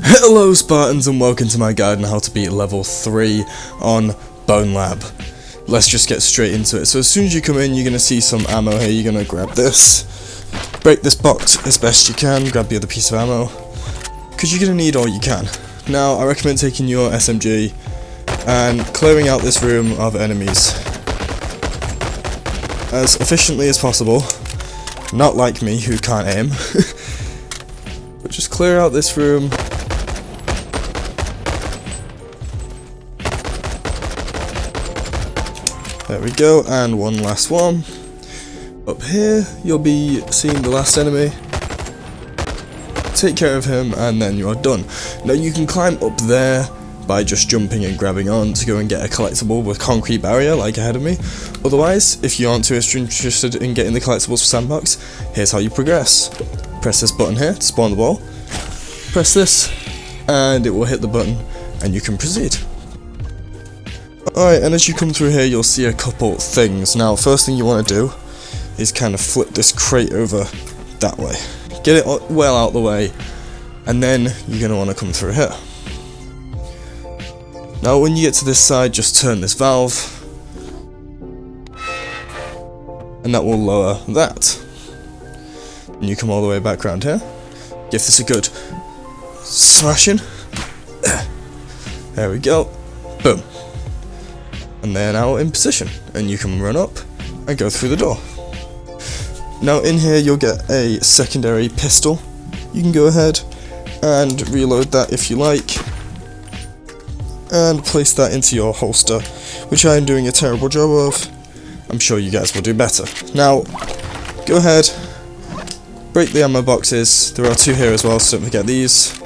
Hello Spartans and welcome to my guide on how to beat level 3 on Bonelab. Let's just get straight into it. So as soon as you come in, you're going to see some ammo here. You're going to grab this, break this box as best you can, grab the other piece of ammo, because you're going to need all you can. Now I recommend taking your SMG and clearing out this room of enemies as efficiently as possible, not like me who can't aim, but just clear out this room. There we go, and one last one. Up here, you'll be seeing the last enemy. Take care of him, and then you are done. Now you can climb up there by just jumping and grabbing on to go and get a collectible with concrete barrier, like ahead of me. Otherwise, if you aren't too interested in getting the collectibles for Sandbox, here's how you progress. Press this button here to spawn the ball. Press this, and it will hit the button, and you can proceed. Alright, and as you come through here, you'll see a couple things. Now, first thing you want to do is kind of flip this crate over that way. Get it well out the way, and then you're going to want to come through here. Now, when you get to this side, just turn this valve, and that will lower that. And you come all the way back around here. Give this a good smashing. There we go. Boom. And they're now in position, and you can run up and go through the door. Now in here you'll get a secondary pistol. You can go ahead and reload that if you like, and place that into your holster, which I am doing a terrible job of. I'm sure you guys will do better. Now go ahead, break the ammo boxes. There are two here as well, so don't forget these.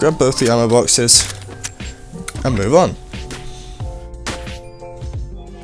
Grab both the ammo boxes and move on.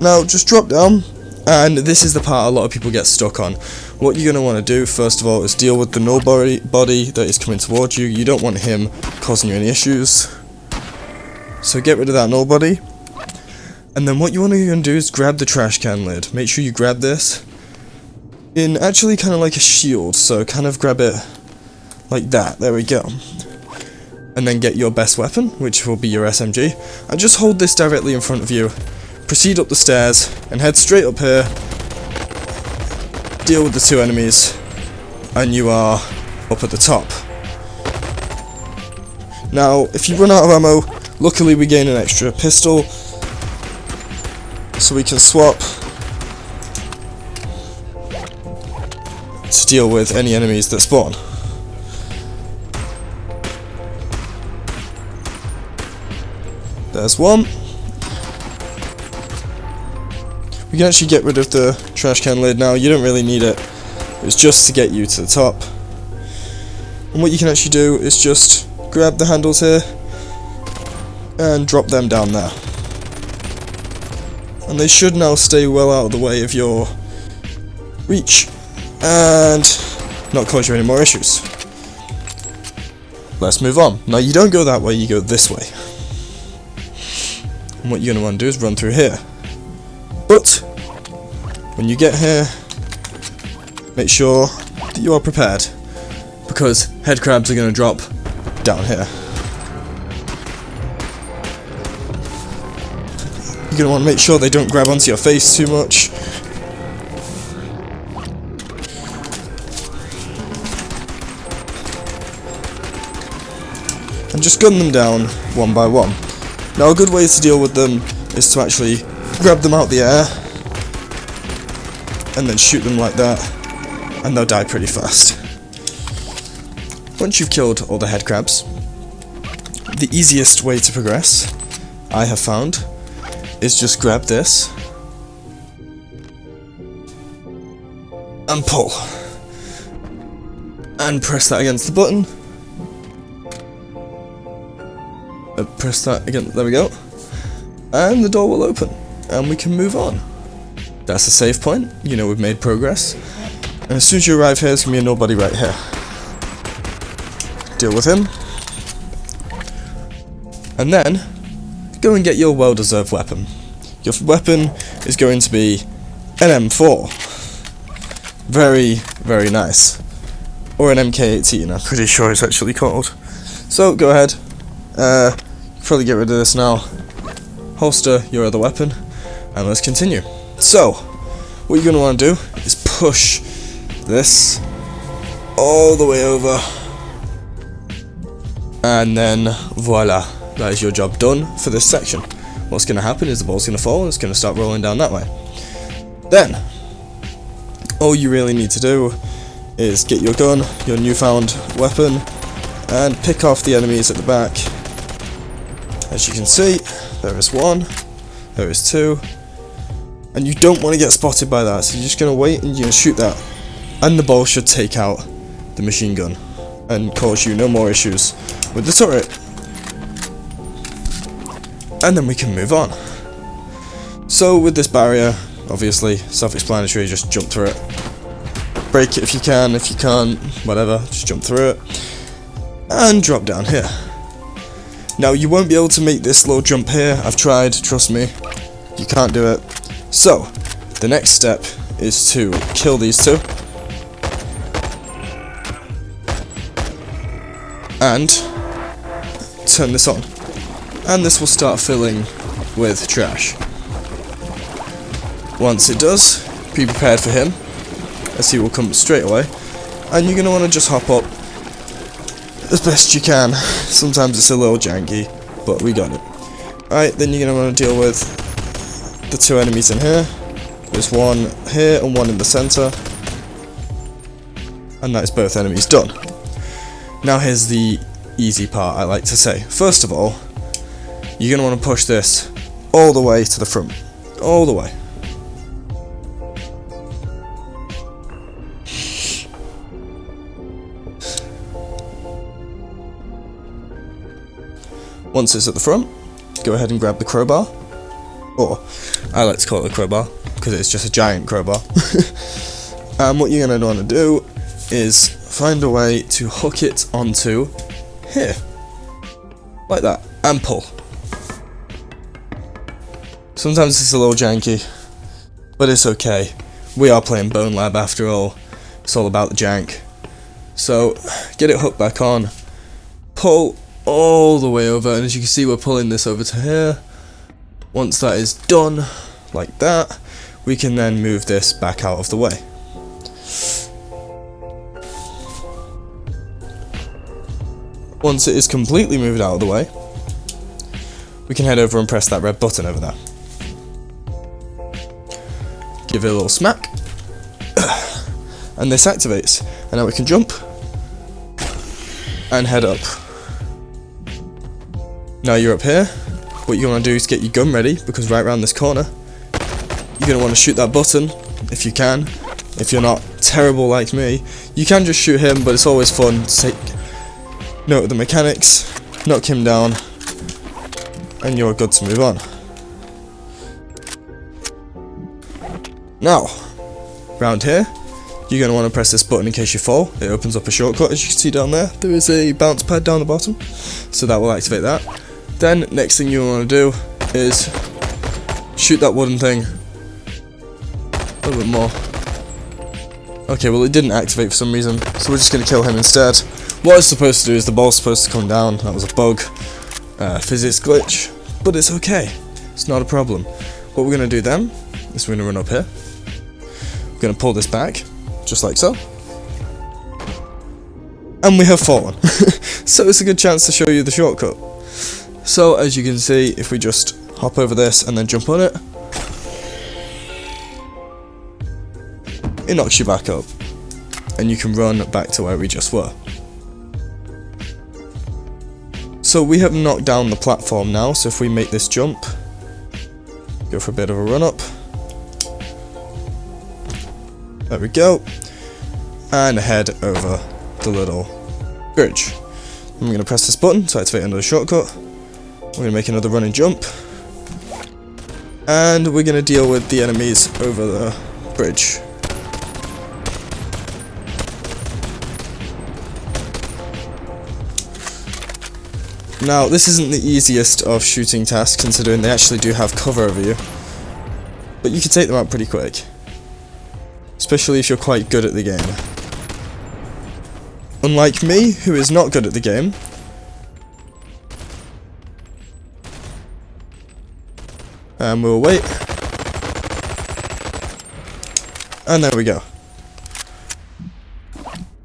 Now just drop down, and this is the part a lot of people get stuck on. What you're going to want to do first of all is deal with the nobody that is coming towards you. You don't want him causing you any issues, so get rid of that nobody. And then what you want to do is grab the trash can lid. Make sure you grab this in actually kind of like a shield, so kind of grab it like that. There we go. And then get your best weapon, which will be your SMG, and just hold this directly in front of you. Proceed up the stairs and head straight up here. Deal with the two enemies, and you are up at the top. Now, if you run out of ammo, luckily we gain an extra pistol, so we can swap to deal with any enemies that spawn. There's one. You can actually get rid of the trash can lid now. You don't really need it. It's just to get you to the top. And what you can actually do is just grab the handles here and drop them down there. And they should now stay well out of the way of your reach and not cause you any more issues. Let's move on. Now you don't go that way, you go this way. And what you're going to want to do is run through here. But when you get here, make sure that you are prepared, because headcrabs are going to drop down here. You're going to want to make sure they don't grab onto your face too much. And just gun them down one by one. Now a good way to deal with them is to actually grab them out the air and then shoot them like that, and they'll die pretty fast. Once you've killed all the headcrabs, the easiest way to progress, I have found, is just grab this and pull, and press that against the button. Press that again, there we go, and the door will open, and we can move on. That's a save point, you know we've made progress. And as soon as you arrive here, there's going to be a nobody right here. Deal with him. And then, go and get your well-deserved weapon. Your weapon is going to be an M4. Very, very nice. Or an MK18, I'm pretty sure it's actually called. So go ahead, probably get rid of this now, holster your other weapon, and let's continue. So, what you're going to want to do is push this all the way over, and then voila, that is your job done for this section. What's going to happen is the ball's going to fall and it's going to start rolling down that way. Then, all you really need to do is get your gun, your newfound weapon, and pick off the enemies at the back. As you can see, there is one, there is two, and you don't want to get spotted by that, so you're just going to wait and you're going to shoot that, and the ball should take out the machine gun and cause you no more issues with the turret. And then we can move on. So with this barrier, obviously self-explanatory, just jump through it. Break it if you can, if you can't, whatever, just jump through it. And drop down here. Now you won't be able to make this little jump here, I've tried, trust me, you can't do it. So, the next step is to kill these two. And turn this on. And this will start filling with trash. Once it does, be prepared for him, as he will come straight away, and you're going to want to just hop up as best you can. Sometimes it's a little janky, but we got it. Alright, then you're going to want to deal with the two enemies in here. There's one here and one in the centre, and that is both enemies done. Now here's the easy part, I like to say. First of all, you're going to want to push this all the way to the front. All the way. Once it's at the front, go ahead and grab the crowbar. Or, I like to call it a crowbar, because it's just a giant crowbar. And what you're going to want to do is find a way to hook it onto here. Like that. And pull. Sometimes it's a little janky, but it's okay. We are playing Bonelab after all. It's all about the jank. So, get it hooked back on. Pull all the way over, and as you can see we're pulling this over to here. Once that is done, like that, we can then move this back out of the way. Once it is completely moved out of the way, we can head over and press that red button over there. Give it a little smack, and this activates, and now we can jump and head up. Now you're up here, what you want to do is get your gun ready, because right around this corner, you're going to want to shoot that button, if you can. If you're not terrible like me, you can just shoot him, but it's always fun to take note of the mechanics, knock him down, and you're good to move on. Now, round here, you're going to want to press this button in case you fall. It opens up a shortcut, as you can see down there. There is a bounce pad down the bottom, so that will activate that. Then, next thing you want to do is shoot that wooden thing. A little bit more. Okay, well it didn't activate for some reason, so we're just going to kill him instead. What it's supposed to do is the ball's supposed to come down. That was a bug. Physics glitch. But it's okay. It's not a problem. What we're going to do then is we're going to run up here. We're going to pull this back, just like so. And we have fallen. So it's a good chance to show you the shortcut. So as you can see, if we just hop over this and then jump on it, it knocks you back up. And you can run back to where we just were. So we have knocked down the platform now, so if we make this jump, go for a bit of a run up. There we go. And head over the little bridge. I'm going to press this button to activate another shortcut. We're going to make another running jump. And we're going to deal with the enemies over the bridge. Now, this isn't the easiest of shooting tasks, considering they actually do have cover over you. But you can take them out pretty quick. Especially if you're quite good at the game. Unlike me, who is not good at the game, And we'll wait. And there we go.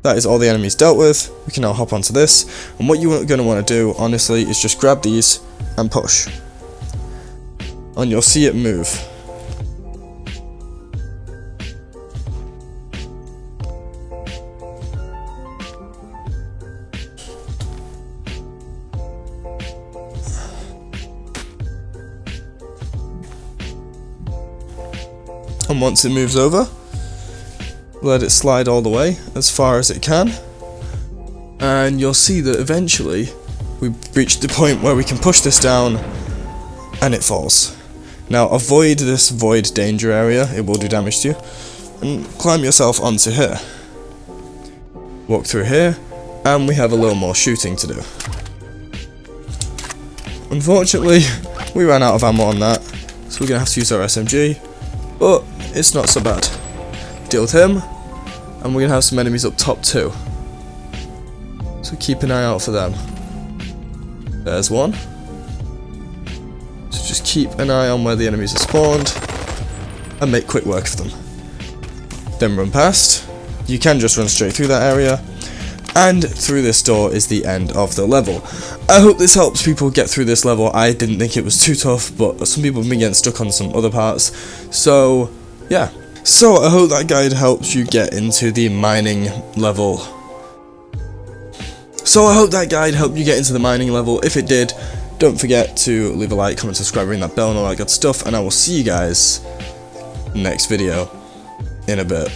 That is all the enemies dealt with. We can now hop onto this. And what you're going to want to do, honestly, is just grab these and push. And you'll see it move. And once it moves over, let it slide all the way as far as it can, and you'll see that eventually we've reached the point where we can push this down and it falls. Now avoid this void danger area, it will do damage to you, and climb yourself onto here. Walk through here, and we have a little more shooting to do. Unfortunately, we ran out of ammo on that, so we're going to have to use our SMG, but it's not so bad. Deal with him, and we're going to have some enemies up top too. So keep an eye out for them. There's one. So just keep an eye on where the enemies are spawned, and make quick work of them. Then run past. You can just run straight through that area, and through this door is the end of the level. I hope this helps people get through this level. I didn't think it was too tough, but some people have been getting stuck on some other parts. So yeah. So I hope that guide helps you get into the mining level. If it did, don't forget to leave a like, comment, subscribe, ring that bell and all that good stuff, and I will see you guys next video in a bit.